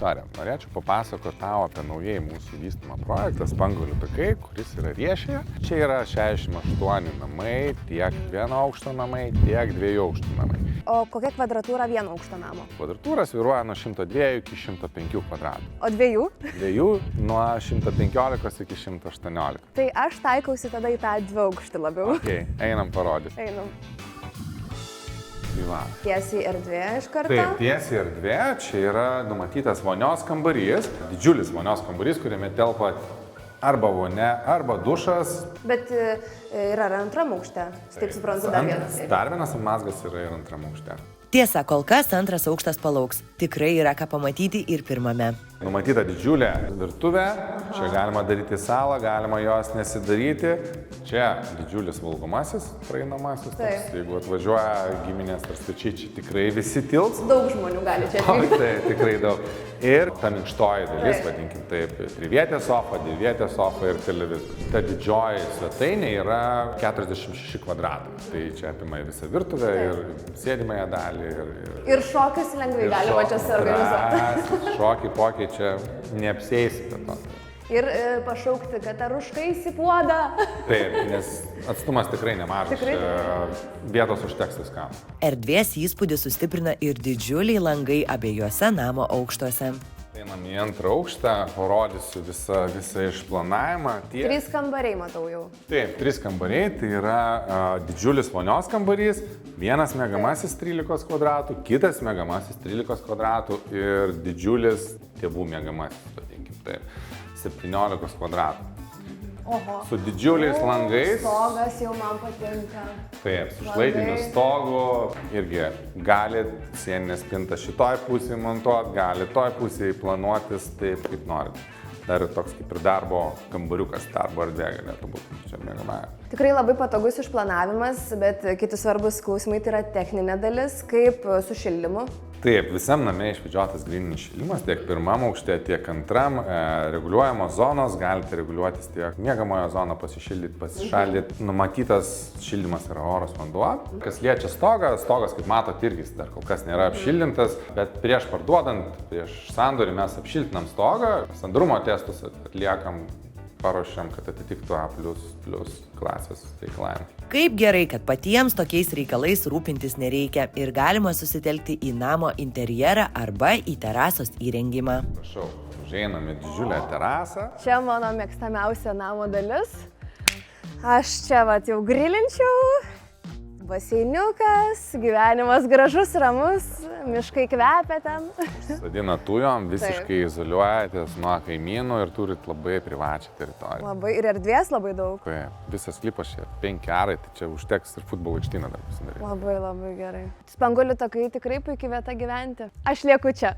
Viktorija, norėčiau papasakoti tau apie naujai mūsų vystymą projektą Spanguolių takai, kuris yra Riešėje. Čia yra 68 namai, tiek vieno aukšto namai, tiek 2 aukštų namai. O kokia kvadratūra vieno aukšto namo? Kvadratūra svyruoja nuo 102 iki 105 kvadratų. O 2? 2 nuo 115 iki 118. Tai aš taikausi tada į tą 2 aukštį labiau. Okay, einam parodyti. Einam. Tai va. Tiesiai erdvė iš karto. Taip, tiesiai erdvė. Čia yra numatytas vonios kambarys. Didžiulis vonios kambarys, kuriame telpa arba vonia, arba dušas. Bet yra ir antram aukšte. Taip suprantu, dar vienas. Dar vienas mazgas yra ir antram aukšte. Tiesa, kol kas antras aukštas palauks. Tikrai yra ką pamatyti ir pirmame. Numatyta didžiulė virtuvė. Čia galima daryti salą, galima jos nesidaryti. Čia didžiulis valgomasis, praeinamasis. Toks, jeigu atvažiuoja giminės ar svečiai, čia tikrai visi tilps. Daug žmonių gali čia atvykti. Tai tikrai daug. Ir ta minkštoji dalis, vadinkim taip, 3-vietė sofa, 2-vietė sofa ir televizorius. Ta didžioji svetainė yra 46 kvadratai. Tai čia apima visą virtuvę ir sėdimąją dalį. Ir šokius lengvai galima čia suorganizuoti. Šokį, pokiai čia neapsėsite to. Ir pašaukti, kad ar užkaisi puodą. Taip, nes atstumas tikrai nemažas. Tikrai. Vietos užteks viskam. Erdvės įspūdį sustiprina ir didžiuliai langai abiejuose namo aukštuose. Einam į antrą aukštą, parodysiu visą išplanavimą. 3 kambariai matau jau. Taip, 3 kambariai, tai yra didžiulis vonios kambarys, vienas miegamasis 13 kvadratų, kitas miegamasis 13 kvadratų ir didžiulis tėvų miegamasis, vadinkim taip, 17 kvadratų. Oho. Su didžiuliais langais. Stogas jau man patinka. Taip, su šlaitiniu stogu. Irgi gali sieninę spintą šitoj pusėje montuoti, gali toj pusėje planuotis taip, kaip norit. Dar toks kaip ir darbo kambariukas, darbo erdvė galėtų būti čia miegamąja. Tikrai labai patogus išplanavimas, bet kiti svarbus klausimai tai yra techninė dalis, kaip su šildymu. Taip, visam name išvedžiotas gryninis šildymas, tiek pirmam aukšte, tiek antram. Reguliuojamos zonos, galite reguliuotis tiek miegamojo zoną, pasišildyti, pasišaldyti. Numatytas šildymas yra oras vanduo. Kas liečia stogą, stogas, kaip matot, irgi dar kol kas nėra apšildintas, bet prieš parduodant, prieš sandorį mes apšiltinam stogą, sandarumo testus atliekam, paruošiam, kad atitiktų A++ klasės reikalavimą. Kaip gerai, kad patiems tokiais reikalais rūpintis nereikia ir galima susitelkti į namo interjerą arba į terasos įrengimą. Prašau, užeinam į didžiulę terasą. Čia mano mėgstamiausia namo dalis. Aš čia jau grilinčiau. Baseiniukas, gyvenimas gražus, ramus, miškai kvepia ten. Sodina tujom, visiškai izoliuojatės nuo kaimynų ir turit labai privačią teritoriją. Labai ir erdvės labai daug. Visas sklypas čia 5 arai, tai čia užteks ir futbolo aikštyną dar pasidaryti. Labai, labai gerai. Spanguolių takai tikrai puikiai vieta gyventi. Aš lieku čia.